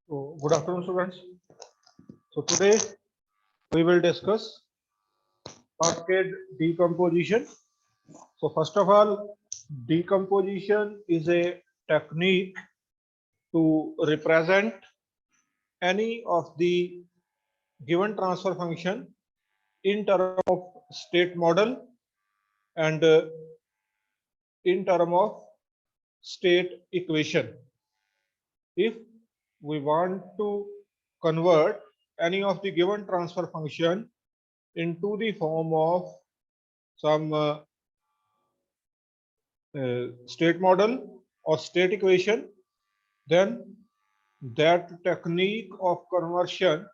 So, good afternoon, students. So, today we will discuss cascade decomposition. So, first of all, decomposition is a technique to represent any of the given transfer function in terms of state model and in terms of state equation. If we want to convert any of the given transfer function into the form of some state model or state equation, then that technique of conversion,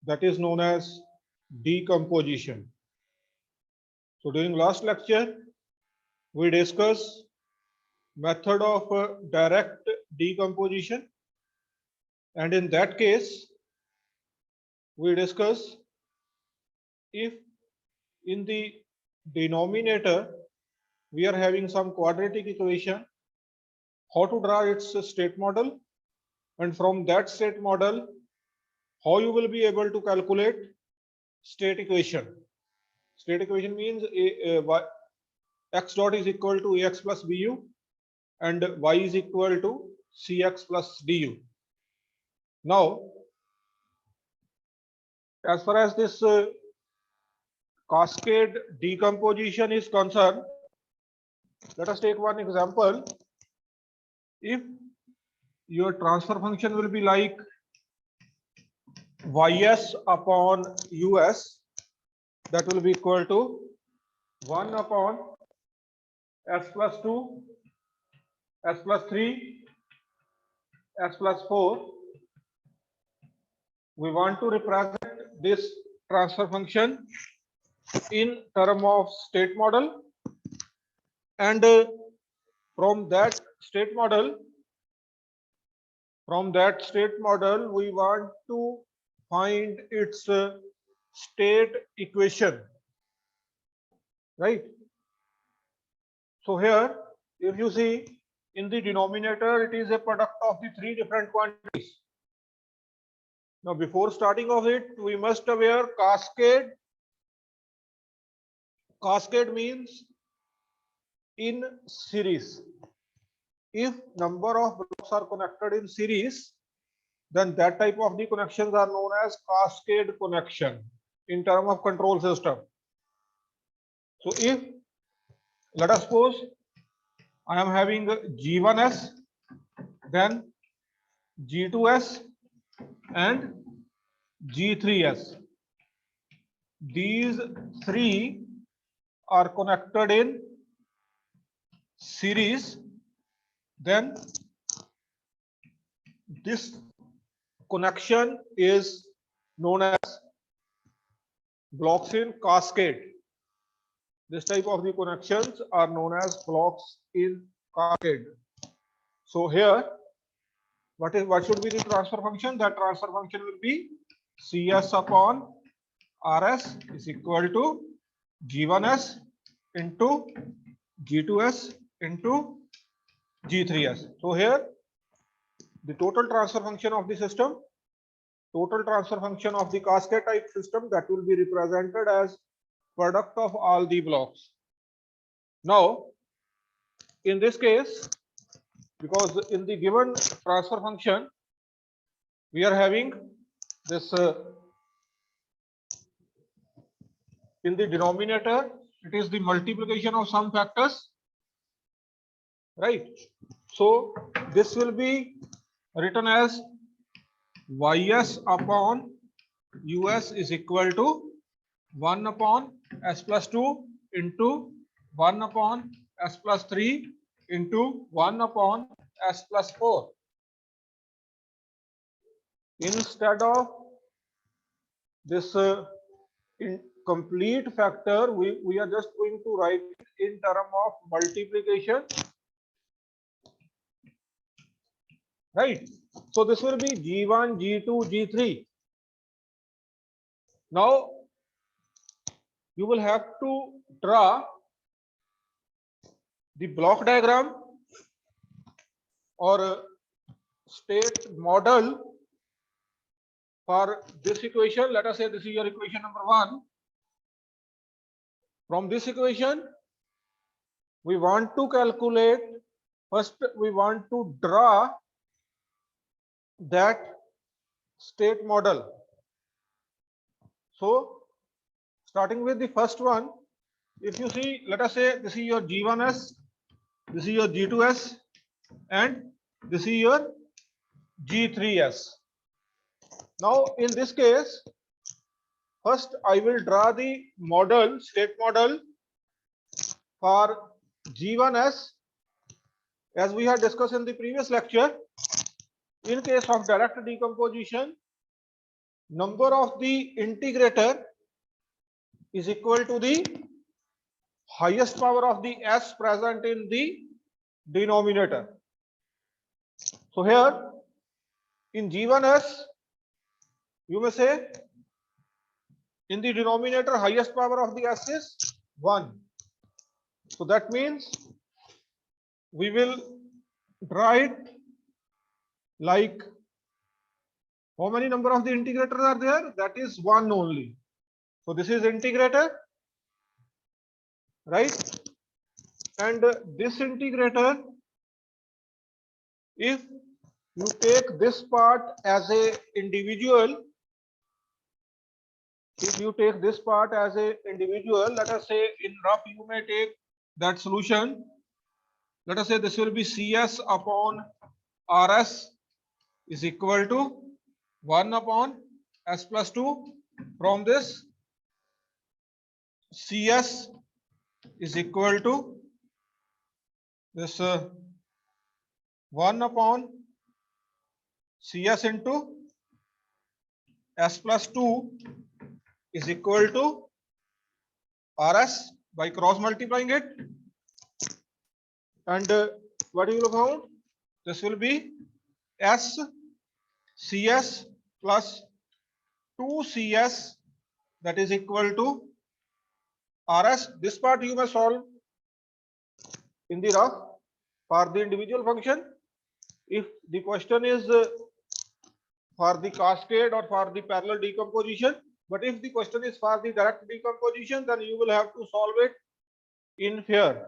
that is known as decomposition. So during last lecture, we discussed method of direct decomposition, and in that case, we discuss if in the denominator we are having some quadratic equation, how to draw its state model, and from that state model, how you will be able to calculate state equation. State equation means x dot is equal to ax plus bu and y is equal to cx plus du. Now, as far as this cascade decomposition is concerned, let us take one example. If your transfer function will be like ys upon us, that will be equal to 1 upon s plus 2, s plus 3, s plus 4. We want to represent this transfer function in term of state model, and from that state model we want to find its state equation, right? So here, if you see in the denominator, it is a product of the three different quantities. Now, before starting of it, we must aware cascade. Cascade means in series. If number of blocks are connected in series, then that type of the connections are known as cascade connection in terms of control system. So if, let us suppose, I am having G1s, then G2s and G3s. These three are connected in series, then this connection is known as blocks in cascade. This type of the connections are known as blocks in cascade. So here, what should be the transfer function? That transfer function will be Cs upon Rs is equal to G1s into G2s into G3s. So here, the total transfer function of the system, total transfer function of the cascade type system, that will be represented as product of all the blocks. Now, in this case, because in the given transfer function, we are having this in the denominator, it is the multiplication of some factors, right? So this will be written as ys upon us is equal to 1 upon s plus 2 into 1 upon s plus 3 into 1 upon s plus 4. Instead of this complete factor, we are just going to write it in term of multiplication, right? So this will be G1, G2, G3. Now you will have to draw the block diagram or state model for this equation. Let us say this is your equation number 1. From this equation, we want to calculate, first we want to draw that state model. So starting with the first one, if you see, let us say this is your G1s, this is your G2s, and this is your G3s. Now in this case, first I will draw the model, state model for G1s. As we had discussed in the previous lecture, in case of direct decomposition, number of the integrator is equal to the highest power of the s present in the denominator. So here in G1s, you may say in the denominator highest power of the s is 1. So that means we will draw it like, how many number of the integrators are there? That is 1 only. So this is integrator, right? And this integrator, if you take this part as a individual, let us say in rough you may take that solution. Let us say this will be Cs upon Rs is equal to 1 upon s plus 2. From this, Cs is equal to this 1 upon Cs into s plus 2 is equal to Rs by cross multiplying it. And what you will found? This will be S Cs plus 2 Cs, that is equal to Rs. This part you may solve in the rough for the individual function. If the question is for the cascade or for the parallel decomposition, but if the question is for the direct decomposition, then you will have to solve it in here,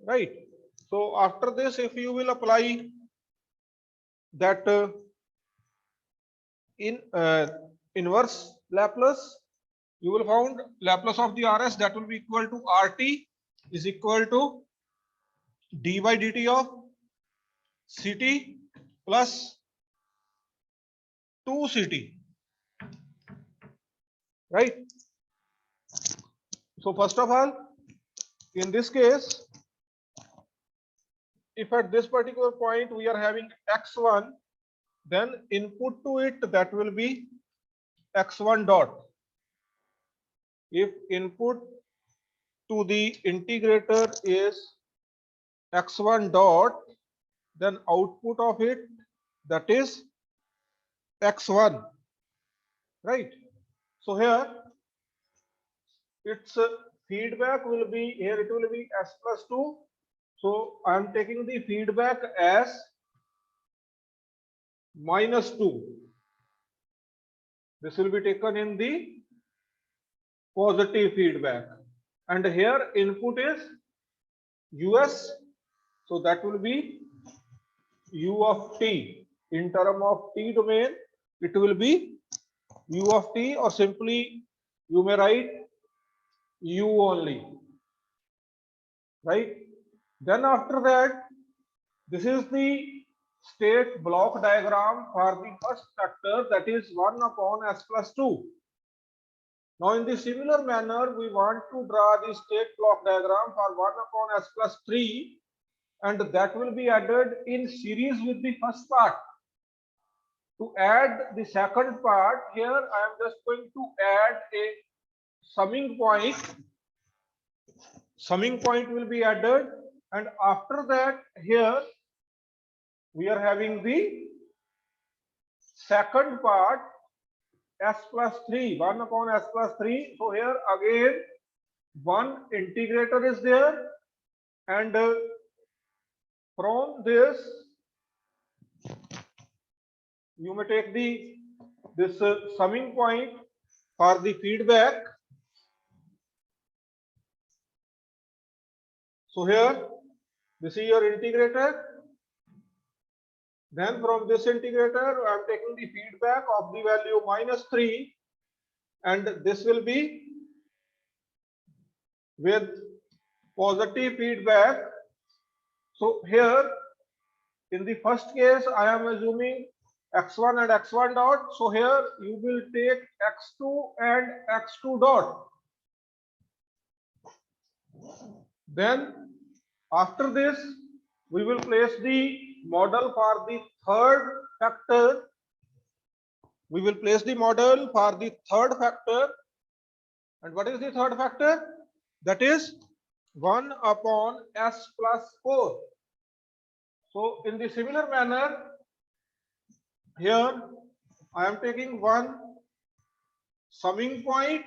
right? So after this, if you will apply that in inverse Laplace, you will found Laplace of the Rs, that will be equal to Rt is equal to d by dt of Ct plus 2 Ct, right? So first of all, in this case, if at this particular point we are having x1, then input to it, that will be x1 dot. If input to the integrator is x1 dot, then output of it, that is x1, right? So here its feedback will be, here it will be s plus 2. So I am taking the feedback as minus 2. This will be taken in the positive feedback. And here input is us. So that will be u of t. In term of t domain, it will be u of t, or simply you may write u only, right? Then after that, this is the state block diagram for the first factor, that is 1 upon s plus 2. Now in the similar manner, we want to draw the state block diagram for 1 upon s plus 3, and that will be added in series with the first part. To add the second part, here I am just going to add a summing point. Summing point will be added, and after that, here we are having the second part, s plus 3, 1 upon s plus 3. So here again one integrator is there, and from this You may take this summing point for the feedback. So here, this is your integrator. Then from this integrator, I am taking the feedback of the value -3, and this will be with positive feedback. So here, in the first case, I am assuming x1 and x1 dot. So here you will take x2 and x2 dot. Then after this, we will place the model for the third factor. We will place the model for the third factor. And what is the third factor? That is 1 upon s plus 4. So in the similar manner, here I am taking one summing point.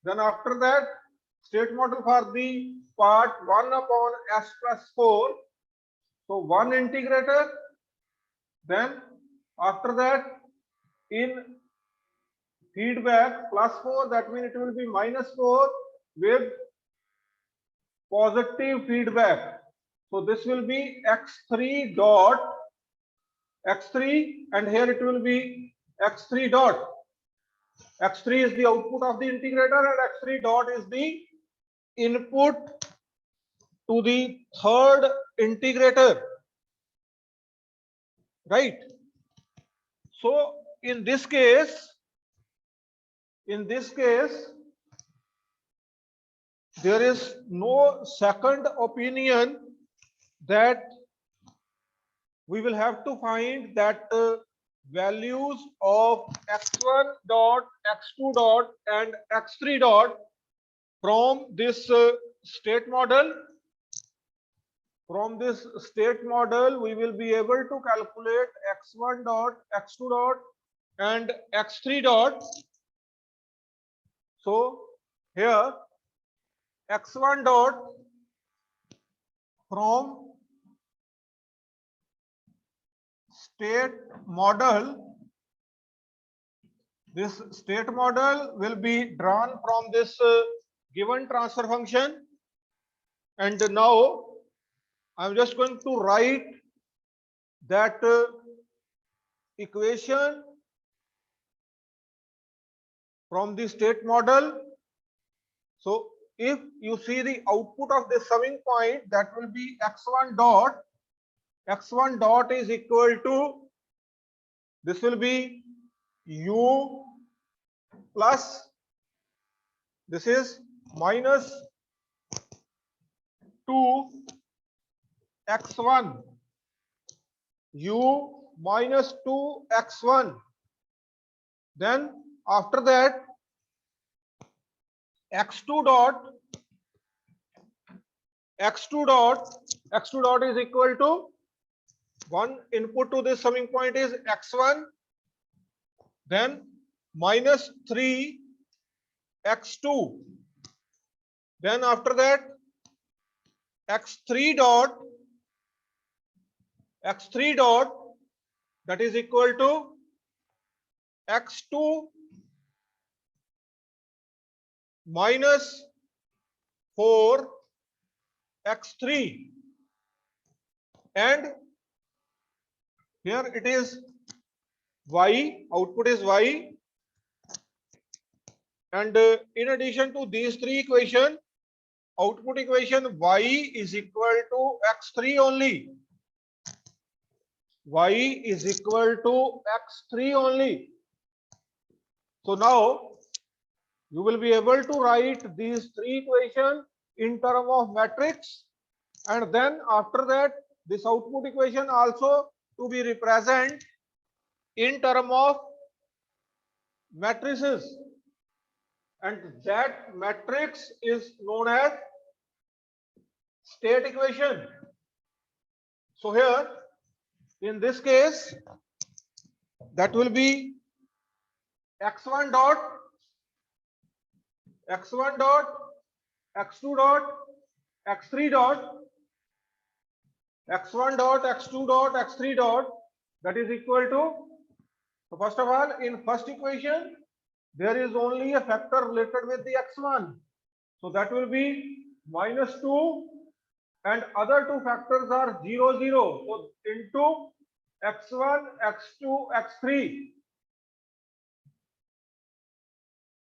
Then after that, state model for the part 1 upon s plus 4. So one integrator. Then after that, in feedback +4, that means it will be -4 with positive feedback. So this will be x3 dot x3, and here it will be x3 dot. x3 is the output of the integrator and x3 dot is the input to the third integrator, right? So in this case, there is no second opinion that we will have to find that values of x1 dot, x2 dot and x3 dot from this state model. From this state model, we will be able to calculate x1 dot, x2 dot and x3 dot. So here x1 dot from state model, this state model will be drawn from this given transfer function, and now I'm just going to write that equation from the state model. So if you see the output of this summing point, that will be x1 dot. x1 dot is equal to, this will be u plus, this is minus 2 x1, u minus 2 x1. Then after that, x2 dot is equal to, one input to this summing point is x1, then minus 3 x2, then after that x3 dot, that is equal to x2 minus 4 x3, and here it is y, output is y, and in addition to these three equations, output equation y is equal to x3 only. Y is equal to x3 only. So now you will be able to write these three equations in terms of matrix, and then after that this output equation also to be represented in terms of matrices, and that matrix is known as state equation. So here in this case, that will be x1 dot, x2 dot, x3 dot, x1 dot, x2 dot, x3 dot, that is equal to, so first of all, in first equation, there is only a factor related with the x1. So that will be -2, and other two factors are 0, 0. So into x1, x2, x3.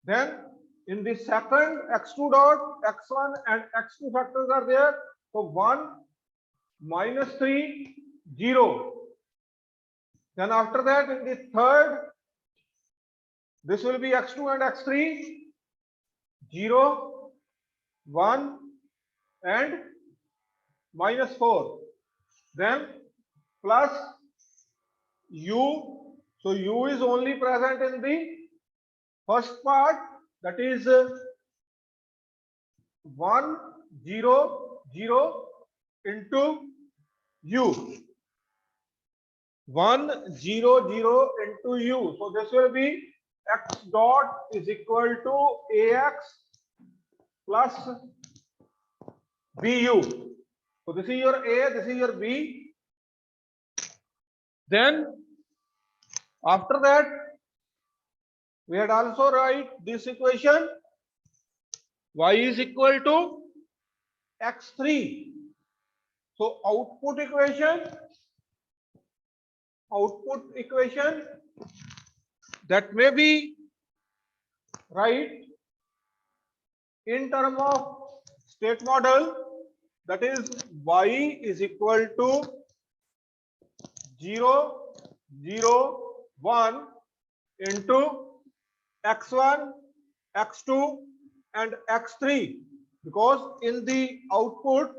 Then in the second x2 dot, x1 and x2 factors are there. So 1, -3, 0. Then after that, in the third, this will be x2 and x3, 0, 1 and -4. Then plus u. So u is only present in the first part, that is 1, 0, 0 into u. 1, 0, 0 into u. So this will be x dot is equal to ax plus bu. So this is your a, this is your b. Then after that, we had also write this equation, y is equal to x3. So output equation that may be right in term of state model, that is y is equal to 0, 0, 1 into x1, x2 and x3, because in the output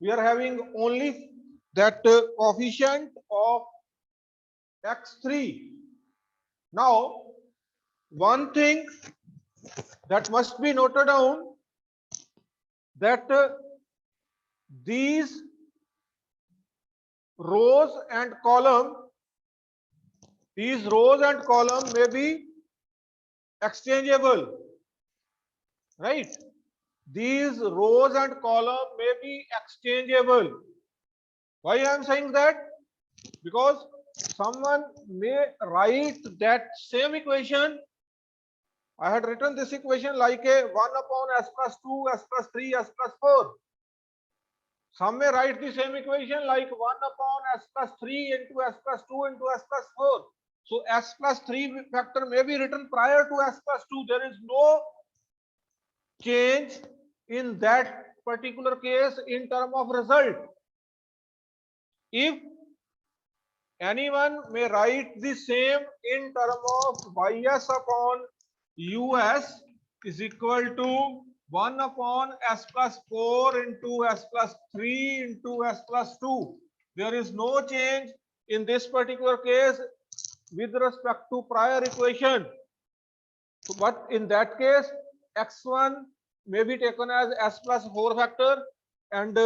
we are having only that coefficient of x3. Now one thing that must be noted down, that these rows and column may be exchangeable, right? These rows and column may be exchangeable. Why I am saying that? Because someone may write that same equation. I had written this equation like a 1 upon s plus 2, s plus 3, s plus 4. Some may write the same equation like 1 upon s plus 3 into s plus 2 into s plus 4. So s plus 3 factor may be written prior to s plus 2. There is no change in that particular case in term of result. If anyone may write the same in term of ys upon us is equal to 1 upon s plus 4 into s plus 3 into s plus 2. There is no change in this particular case with respect to prior equation. So, but in that case, x1 may be taken as s plus 4 factor, and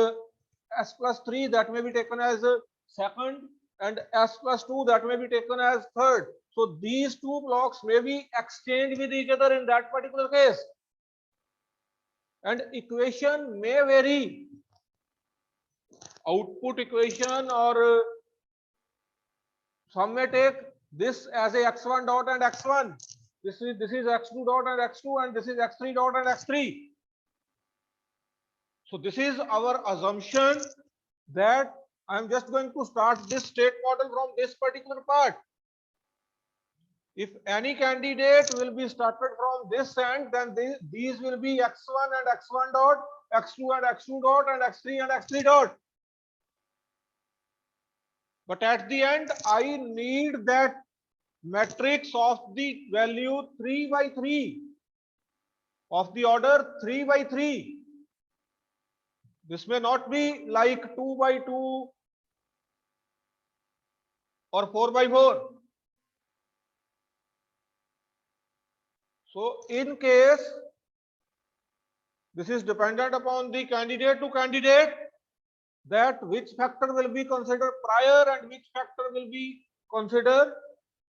s plus 3 that may be taken as second, and s plus 2 that may be taken as third. So these two blocks may be exchanged with each other in that particular case, and equation may vary. Output equation, or some may take this as a x1 dot and x1. This is x2 dot and x2, and this is x3 dot and x3. So this is our assumption that I am just going to start this state model from this particular part. If any candidate will be started from this end, then these will be x1 and x1 dot, x2 and x2 dot, and x3 and x3 dot. But at the end, I need that matrix of the value 3 by 3, of the order 3 by 3. This may not be like 2 by 2 or 4 by 4. So in case this is dependent upon the candidate to candidate, that which factor will be considered prior and which factor will be considered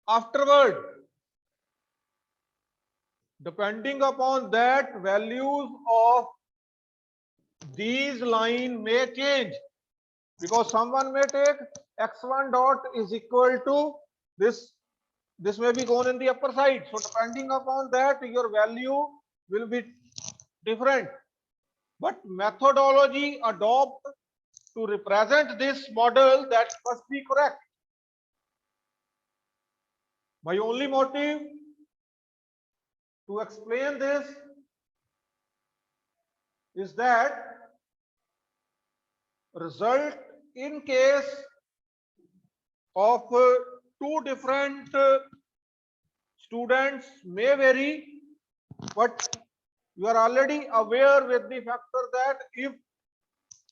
afterward. Depending upon that, values of these line may change, because someone may take x1 dot is equal to this may be gone in the upper side, so depending upon that your value will be different, but methodology adopt to represent this model that must be correct. My only motive to explain this is that result in case of two different students may vary, but you are already aware with the factor that if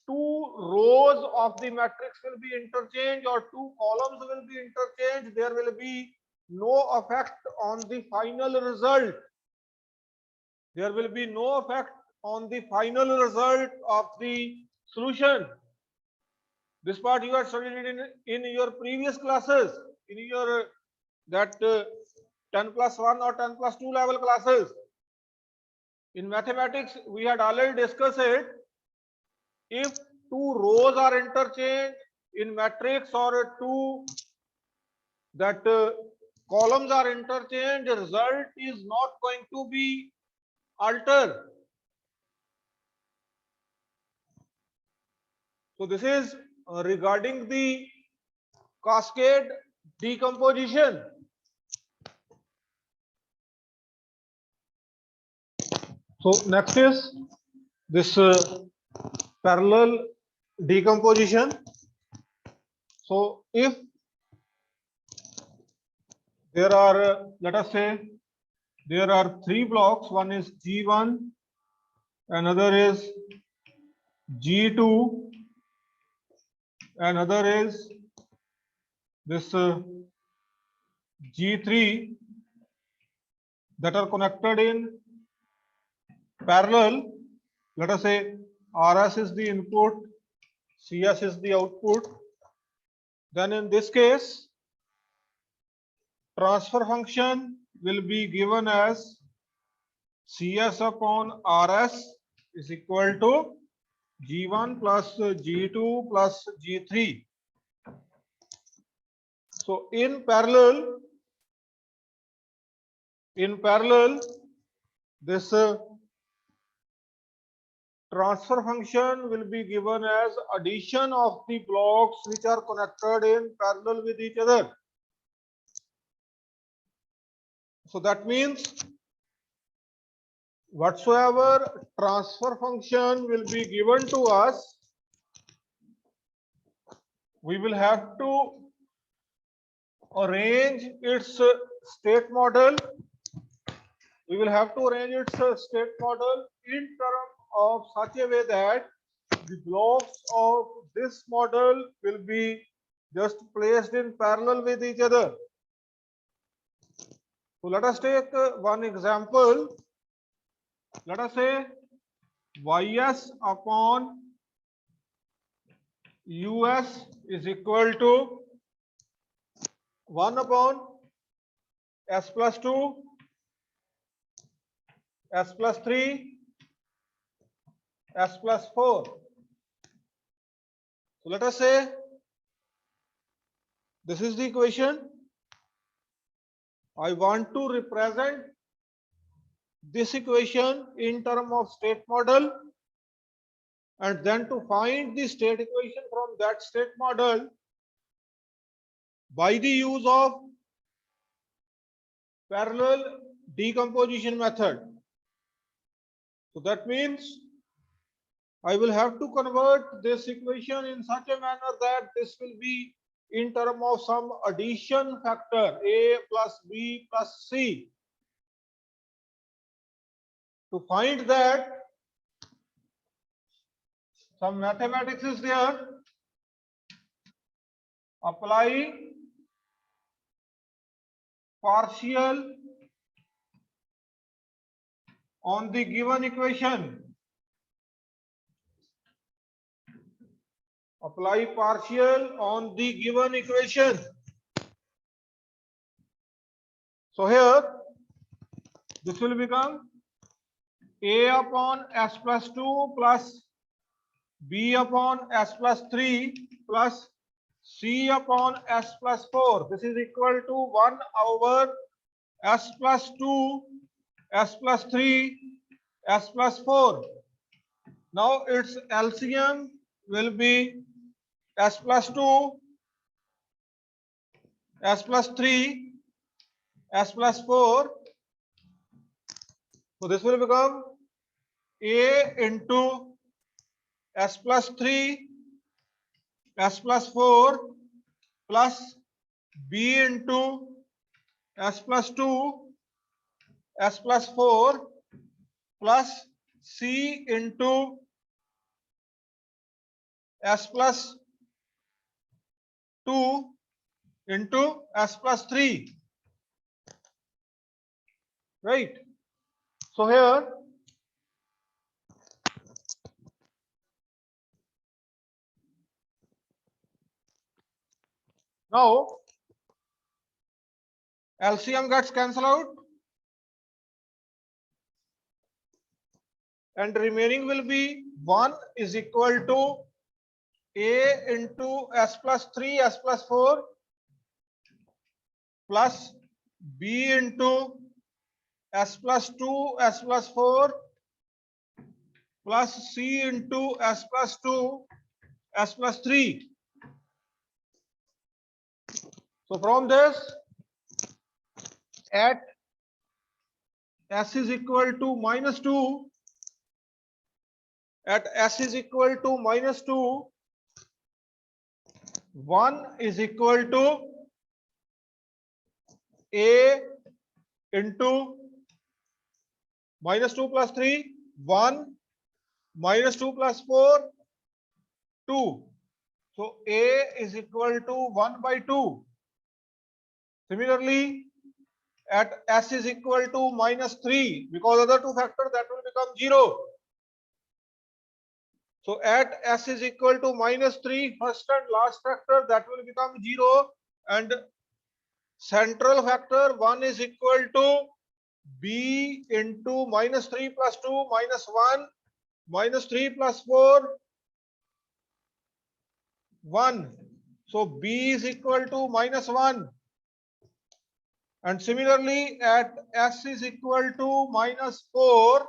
two rows of the matrix will be interchanged or two columns will be interchanged, there will be no effect on the final result. There will be no effect on the final result of the solution. This part you have studied in your previous classes, in your that 10+1 or 10+2 level classes. In mathematics, we had already discussed it. If two rows are interchanged in matrix or two that columns are interchanged, the result is not going to be altered. So this is regarding the cascade decomposition. So next is this parallel decomposition. So if there are, let us say, there are three blocks, one is G1, another is G2, another is this G3 that are connected in parallel. Let us say RS is the input, CS is the output. Then in this case, transfer function will be given as CS upon RS is equal to G1 plus G2 plus G3. So in parallel, this transfer function will be given as addition of the blocks which are connected in parallel with each other. So that means whatsoever transfer function will be given to us, we will have to arrange its state model. We will have to arrange its state model in terms of such a way that the blocks of this model will be just placed in parallel with each other. So let us take one example. Let us say ys upon us is equal to 1 upon s plus 2, s plus 3, s plus 4. So let us say this is the equation. I want to represent this equation in terms of state model, and then to find the state equation from that state model by the use of parallel decomposition method. So that means I will have to convert this equation in such a manner that this will be in terms of some addition factor a plus b plus c. To find that, some mathematics is there. Apply partial on the given equation. Apply partial on the given equation. So here this will become a upon s plus 2 plus b upon s plus 3 plus C upon S plus 4. This is equal to 1 over S plus 2, S plus 3, S plus 4. Now its LCM will be S plus 2, S plus 3, S plus 4. So this will become A into S plus 3, S plus 4 plus B into S plus 2, S plus 4 plus C into S plus 2 into S plus 3. Right? So here now LCM gets cancelled out and remaining will be 1 is equal to A into S plus 3, S plus 4 plus B into S plus 2, S plus 4 plus C into S plus 2, S plus 3. So from this, at S is equal to minus 2, at S is equal to minus 2, 1 is equal to A into minus 2 plus 3, 1, minus 2 plus 4, 2. So A is equal to 1 by 2. Similarly, at S is equal to minus 3, because other two factors, that will become 0. So at S is equal to minus 3, first and last factor, that will become 0, and central factor 1 is equal to B into minus 3 plus 2 minus 1, minus 3 plus 4, 1. So B is equal to minus 1. And similarly, at S is equal to minus 4,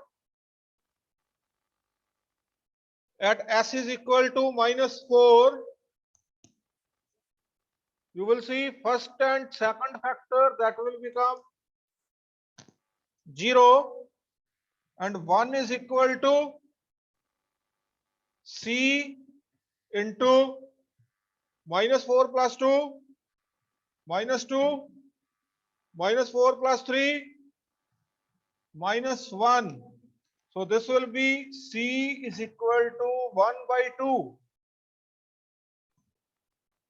at S is equal to minus 4, you will see first and second factor, that will become 0, and 1 is equal to C into minus 4 plus 2, minus 2, minus 4 plus 3, minus 1. So this will be C is equal to 1 by 2.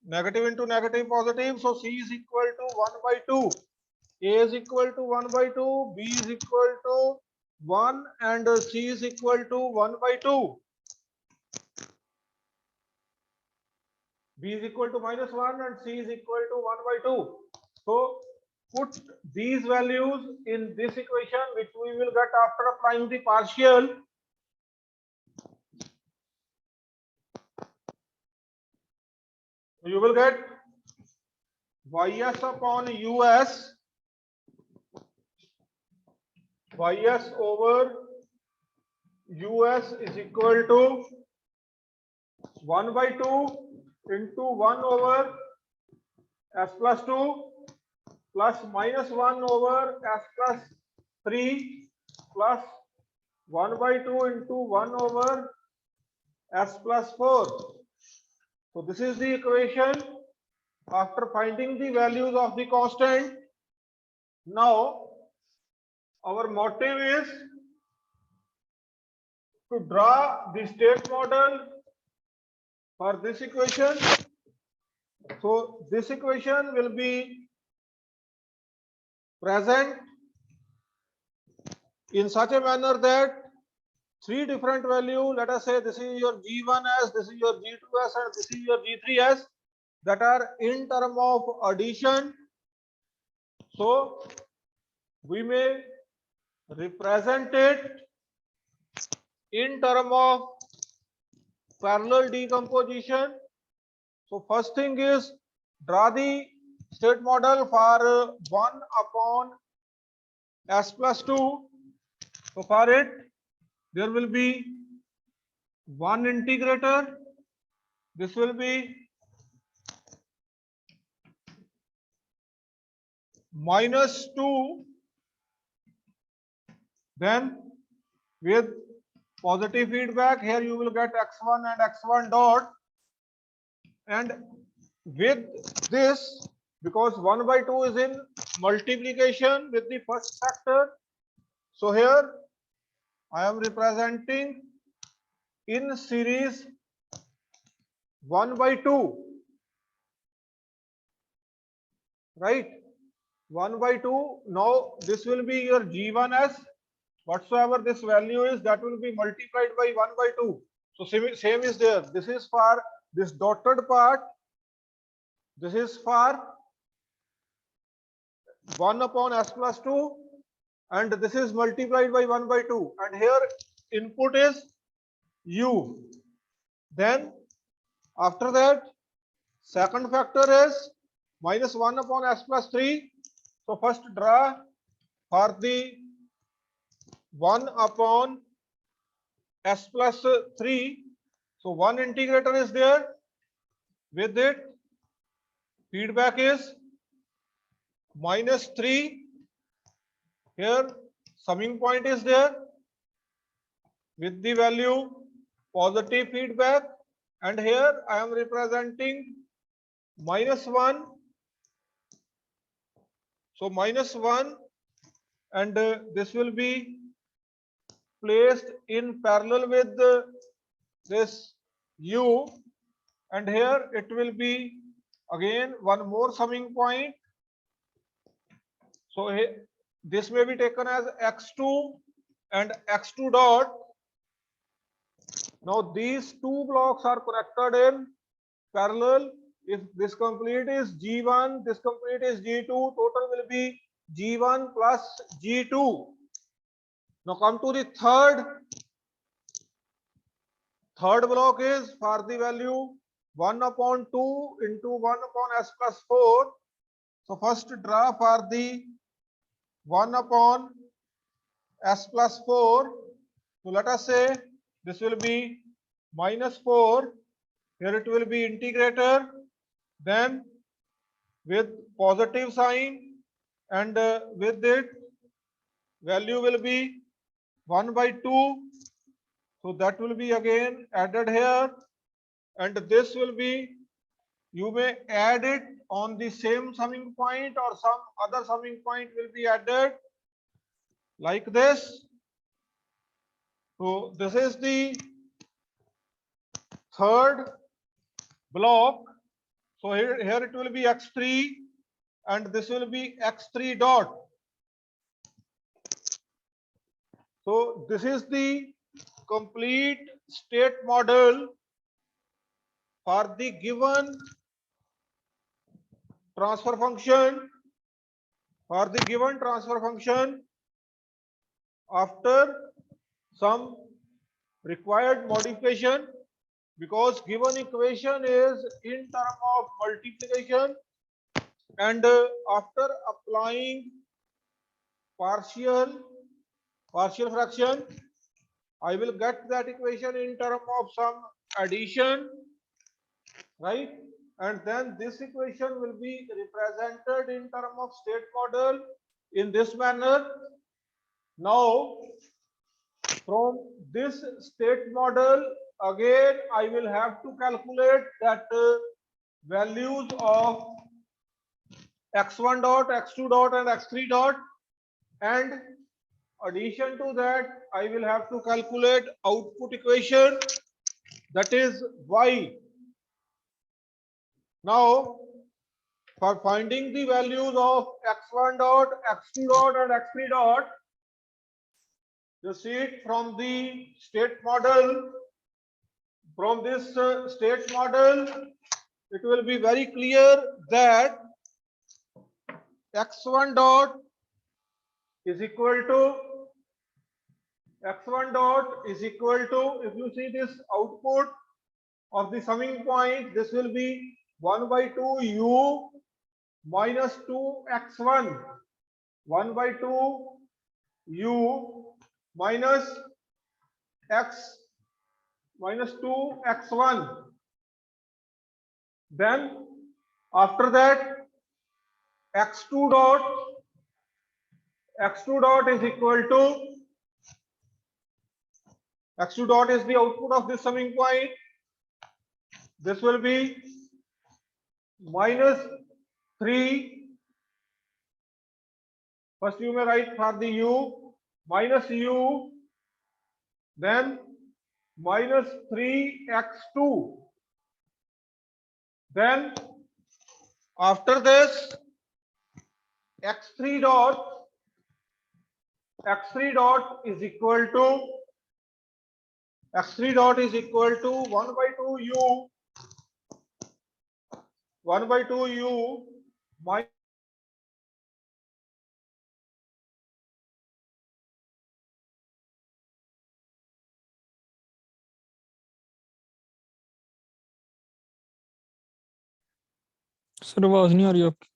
Negative into negative positive. So C is equal to 1 by 2. A is equal to 1 by 2. B is equal to 1 and C is equal to 1 by 2. B is equal to minus 1 and C is equal to 1 by 2. So put these values in this equation, which we will get after applying the partial. You will get ys upon us, ys over us is equal to 1 by 2 into 1 over s plus 2 plus minus 1 over s plus 3 plus 1 by 2 into 1 over s plus 4. So this is the equation after finding the values of the constant. Now our motive is to draw the state model for this equation. So this equation will be present in such a manner that three different values, let us say this is your G1s, this is your G2s, and this is your G3s, that are in term of addition. So we may represent it in term of parallel decomposition. So first thing is draw the state model for 1 upon s plus 2. So for it, there will be one integrator. This will be -2. Then with positive feedback, here you will get x1 and x1 dot. And with this, because 1 by 2 is in multiplication with the first factor, so here I am representing in series 1 by 2, right? 1 by 2. Now this will be your G1s. Whatsoever this value is, that will be multiplied by 1 by 2. So same is there. This is for this dotted part. This is for 1 upon s plus 2, and this is multiplied by 1 by 2. And here input is u. Then after that, second factor is -1 upon s plus 3. So first draw for the 1 upon s plus 3. So one integrator is there. With it, feedback is -3. Here summing point is there with the value positive feedback, and here I am representing -1. So -1, and this will be placed in parallel with this u, and here it will be again one more summing point. So this may be taken as x2 and x2 dot. Now these two blocks are connected in parallel. If this complete is G1, this complete is G2, total will be G1 plus G2. Now come to the third block is for the value 1 upon 2 into 1 upon s plus 4. So first draw for the 1 upon s plus 4. So let us say this will be -4. Here it will be integrator. Then with positive sign, and with it value will be 1 by 2. So that will be again added here, and this will be, you may add it on the same summing point or some other summing point will be added like this. So this is the third block. So here it will be x3, and this will be x3 dot. So this is the complete state model for the given transfer function. For the given transfer function, after some required modification, because given equation is in term of multiplication, and after applying partial fraction, I will get that equation in term of some addition, right? And then this equation will be represented in term of state model in this manner. Now from this state model, again I will have to calculate that values of x1 dot, x2 dot and x3 dot, and addition to that I will have to calculate output equation, that is y. Now for finding the values of x1 dot, x2 dot and x3 dot, you see it from the state model. From this state model, it will be very clear that x1 dot is equal to if you see this output of the summing point, this will be 1 by 2 u minus 2x1, 1 by 2 u minus x minus 2x1. Then after that x2 dot is equal to, x2 dot is the output of this summing point. This will be minus 3. First you may write for the u, minus u, then minus 3x2. Then after this x3 dot is equal to, x3 dot is equal to 1 by 2 u, 1 by 2 u minus sir आवाज नहीं आ रही आपकी।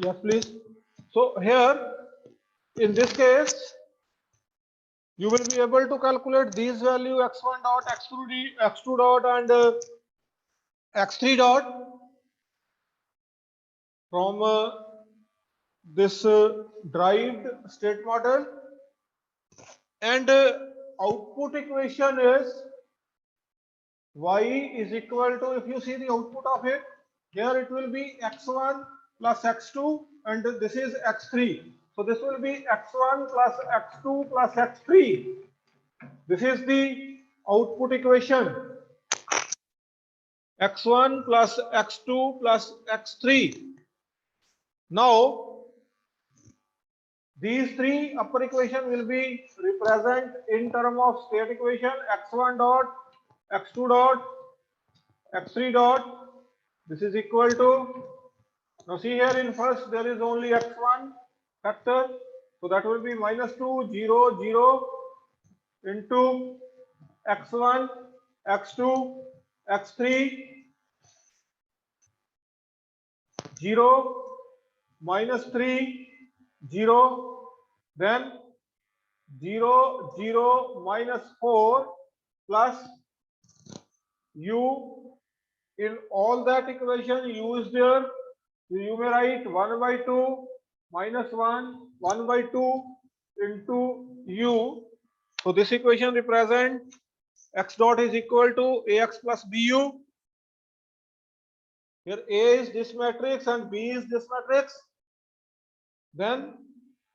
yes please. So here in this case you will be able to calculate these value x1 dot, x2 dot and x3 dot from this derived state model, and output equation is y is equal to, if you see the output of it, here it will be x1 plus x2 and this is x3. So this will be x1 plus x2 plus x3. This is the output equation. x1 plus x2 plus x3. Now these three upper equation will be represent in term of state equation, x1 dot, x2 dot, x3 dot. This is equal to, now see here in first there is only x1 factor, so that will be minus 2 0 0 into x1 x2 x3 0 minus 3 0, then 0, 0, minus 4 plus u. In all that equation, u is there. You may write 1 by 2 minus 1, 1 by 2 into u. So this equation represents x dot is equal to ax plus bu. Here A is this matrix and B is this matrix. Then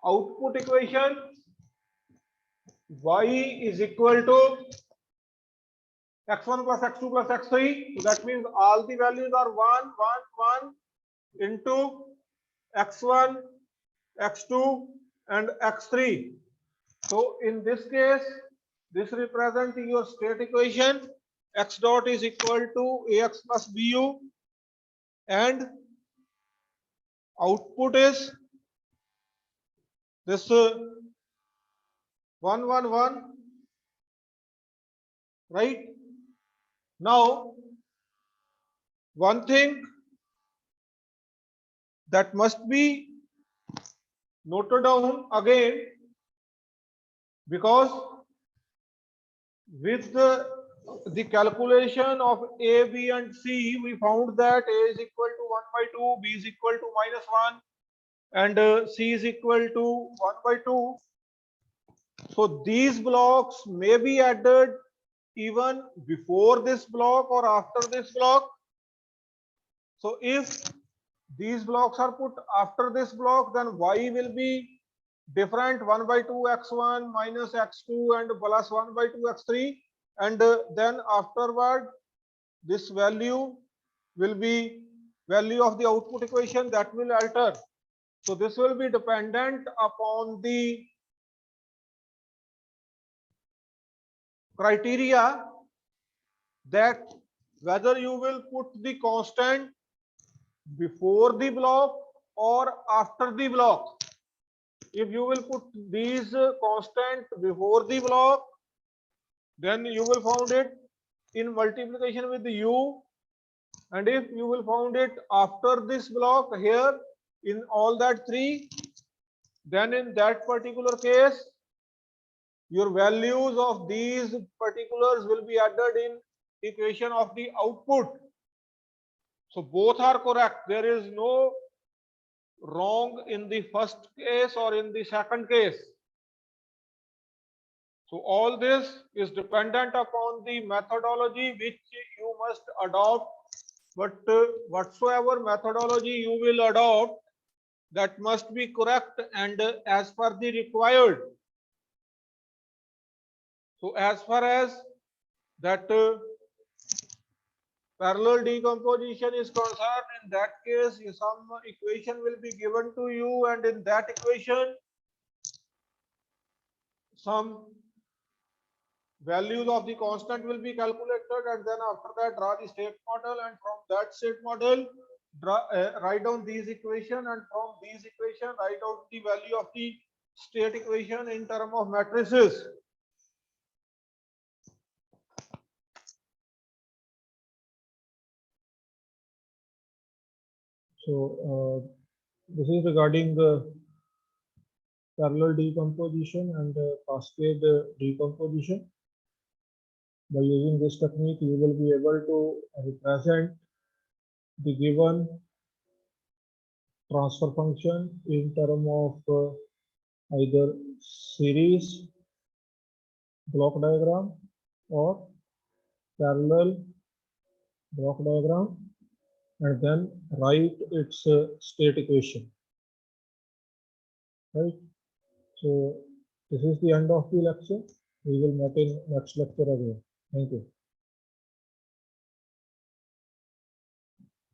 output equation y is equal to x1 plus x2 plus x3. So that means all the values are 1, 1, 1 into x1, x2 and x3. So in this case, this represents your state equation. X dot is equal to ax plus bu and output is this 1, 1, 1, right? Now, one thing that must be noted down again, because with the calculation of A, B and C, we found that A is equal to 1 by 2, B is equal to minus 1 and C is equal to 1 by 2. So these blocks may be added even before this block or after this block. So if these blocks are put after this block, then y will be different 1 by 2 x1 minus x2 and plus 1 by 2 x3, and then afterward this value will be value of the output equation that will alter. So this will be dependent upon the criteria that whether you will put the constant before the block or after the block. If you will put these constant before the block, then you will found it in multiplication with u, and if you will found it after this block here in all that three, then in that particular case your values of these particulars will be added in equation of the output. So both are correct. There is no wrong in the first case or in the second case. So all this is dependent upon the methodology which you must adopt, but whatsoever methodology you will adopt, that must be correct and as per the required. So as far as that parallel decomposition is concerned, in that case some equation will be given to you, and in that equation some values of the constant will be calculated, and then after that draw the state model, and from that state model write down these equation, and from these equation write out the value of the state equation in term of matrices. So this is regarding the parallel decomposition and cascade decomposition. By using this technique, you will be able to represent the given transfer function in terms of either series block diagram or parallel block diagram, and then write its state equation, right? So this is the end of the lecture. We will meet in next lecture again. Thank you.